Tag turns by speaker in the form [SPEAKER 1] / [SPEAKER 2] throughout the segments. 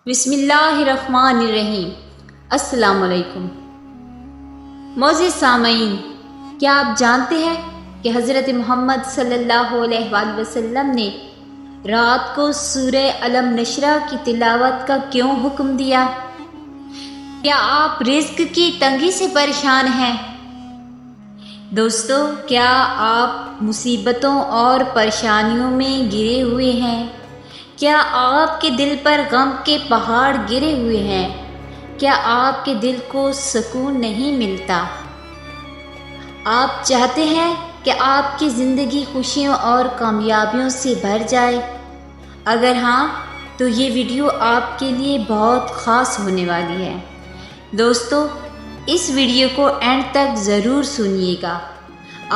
[SPEAKER 1] بسم اللہ الرحمن الرحیم۔ السلام علیکم معزز سامعین، کیا آپ جانتے ہیں کہ حضرت محمد صلی اللہ علیہ وآلہ وسلم نے رات کو سورہ علم نشرہ کی تلاوت کا کیوں حکم دیا؟ کیا آپ رزق کی تنگی سے پریشان ہیں؟ دوستو، کیا آپ مصیبتوں اور پریشانیوں میں گرے ہوئے ہیں؟ کیا آپ کے دل پر غم کے پہاڑ گرے ہوئے ہیں؟ کیا آپ کے دل کو سکون نہیں ملتا؟ آپ چاہتے ہیں کہ آپ کی زندگی خوشیوں اور کامیابیوں سے بھر جائے؟ اگر ہاں تو یہ ویڈیو آپ کے لیے بہت خاص ہونے والی ہے۔ دوستو، اس ویڈیو کو اینڈ تک ضرور سنیے گا۔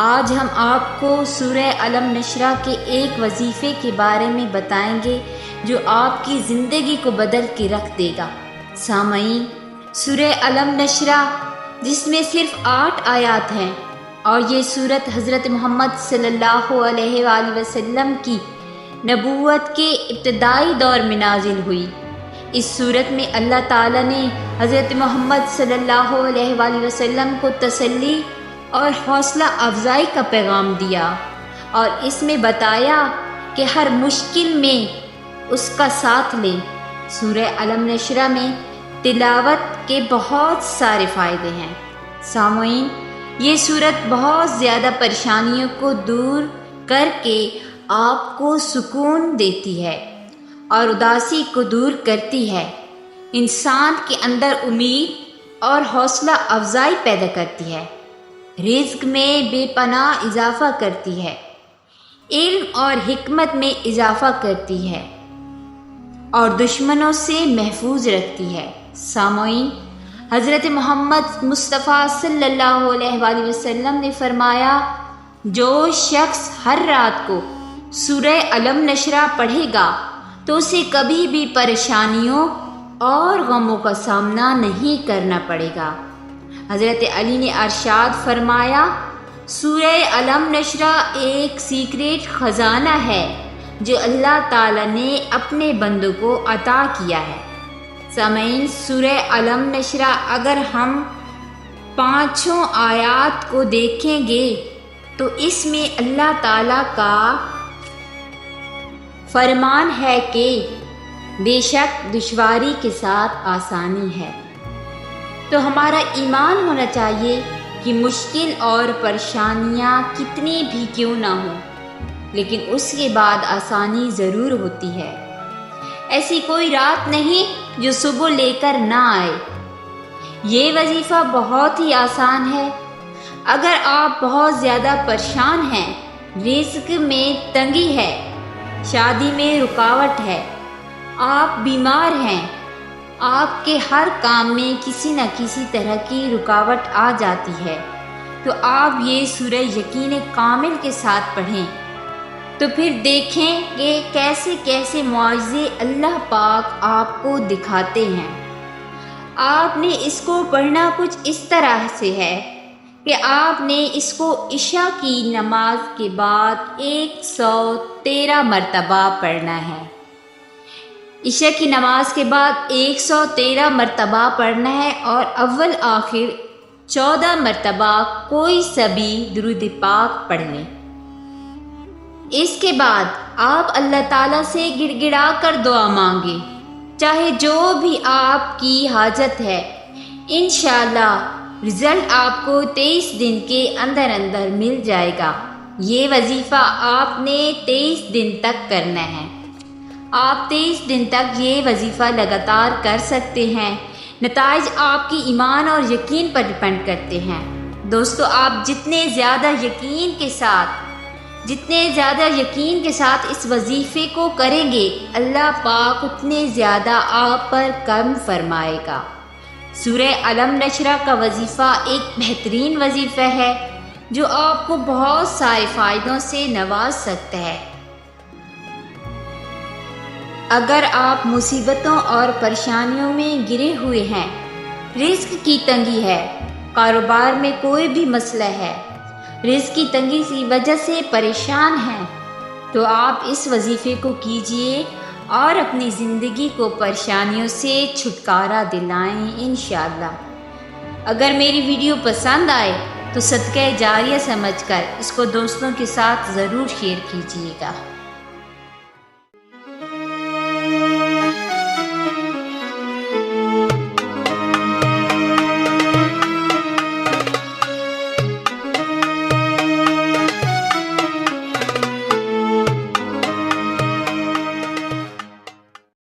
[SPEAKER 1] آج ہم آپ کو سورہ علم نشرہ کے ایک وظیفے کے بارے میں بتائیں گے جو آپ کی زندگی کو بدل کے رکھ دے گا۔ سامعین، سورہ علم نشرہ جس میں صرف 8 آیات ہیں اور یہ سورت حضرت محمد صلی اللہ علیہ وآلہ وسلم کی نبوت کے ابتدائی دور میں نازل ہوئی۔ اس سورت میں اللہ تعالیٰ نے حضرت محمد صلی اللہ علیہ وآلہ وسلم کو تسلی اور حوصلہ افزائی کا پیغام دیا اور اس میں بتایا کہ ہر مشکل میں اس کا ساتھ لیں۔ سورہ علم نشرہ میں تلاوت کے بہت سارے فائدے ہیں۔ سامعین، یہ سورت بہت زیادہ پریشانیوں کو دور کر کے آپ کو سکون دیتی ہے اور اداسی کو دور کرتی ہے، انسان کے اندر امید اور حوصلہ افزائی پیدا کرتی ہے، رزق میں بے پناہ اضافہ کرتی ہے، علم اور حکمت میں اضافہ کرتی ہے اور دشمنوں سے محفوظ رکھتی ہے۔ سامعین، حضرت محمد مصطفیٰ صلی اللہ علیہ وآلہ وسلم نے فرمایا، جو شخص ہر رات کو سورہ علم نشرہ پڑھے گا تو اسے کبھی بھی پریشانیوں اور غموں کا سامنا نہیں کرنا پڑے گا۔ حضرت علی نے ارشاد فرمایا، سورہ علم نشرہ ایک سیکریٹ خزانہ ہے جو اللہ تعالیٰ نے اپنے بندوں کو عطا کیا ہے۔ سامعین، سورہ علم نشرہ اگر ہم 5 آیات کو دیکھیں گے تو اس میں اللہ تعالیٰ کا فرمان ہے کہ بے شک دشواری کے ساتھ آسانی ہے۔ تو ہمارا ایمان ہونا چاہیے کہ مشکل اور پریشانیاں کتنی بھی کیوں نہ ہوں، لیکن اس کے بعد آسانی ضرور ہوتی ہے۔ ایسی کوئی رات نہیں جو صبح لے کر نہ آئے۔ یہ وظیفہ بہت ہی آسان ہے۔ اگر آپ بہت زیادہ پریشان ہیں، رزق میں تنگی ہے، شادی میں رکاوٹ ہے، آپ بیمار ہیں، آپ کے ہر کام میں کسی نہ کسی طرح کی رکاوٹ آ جاتی ہے، تو آپ یہ سورہ یقین کامل کے ساتھ پڑھیں تو پھر دیکھیں کہ کیسے کیسے معجزے اللہ پاک آپ کو دکھاتے ہیں۔ آپ نے اس کو پڑھنا کچھ اس طرح سے ہے کہ آپ نے اس کو عشاء کی نماز کے بعد 113 مرتبہ پڑھنا ہے۔ عشاء کی نماز کے بعد 113 مرتبہ پڑھنا ہے اور اول آخر 14 مرتبہ کوئی سا بھی درود پاک پڑھ لیں۔ اس کے بعد آپ اللہ تعالیٰ سے گڑ گڑا کر دعا مانگیں، چاہے جو بھی آپ کی حاجت ہے۔ انشاءاللہ رزلٹ آپ کو 23 دن کے اندر مل جائے گا۔ یہ وظیفہ آپ نے 23 دن تک کرنا ہے۔ آپ 23 دن تک یہ وظیفہ لگاتار کر سکتے ہیں۔ نتائج آپ کی ایمان اور یقین پر ڈپینڈ کرتے ہیں۔ دوستو، آپ جتنے زیادہ یقین کے ساتھ اس وظیفے کو کریں گے، اللہ پاک اتنے زیادہ آپ پر کرم فرمائے گا۔ سورہ علم نشرہ کا وظیفہ ایک بہترین وظیفہ ہے جو آپ کو بہت سارے فائدوں سے نواز سکتا ہے۔ اگر آپ مصیبتوں اور پریشانیوں میں گرے ہوئے ہیں، رزق کی تنگی ہے، کاروبار میں کوئی بھی مسئلہ ہے، رزق کی تنگی کی وجہ سے پریشان ہیں، تو آپ اس وظیفے کو کیجئے اور اپنی زندگی کو پریشانیوں سے چھٹکارا دلائیں انشاءاللہ۔ اگر میری ویڈیو پسند آئے تو صدقہ جاریہ سمجھ کر اس کو دوستوں کے ساتھ ضرور شیئر کیجیے گا۔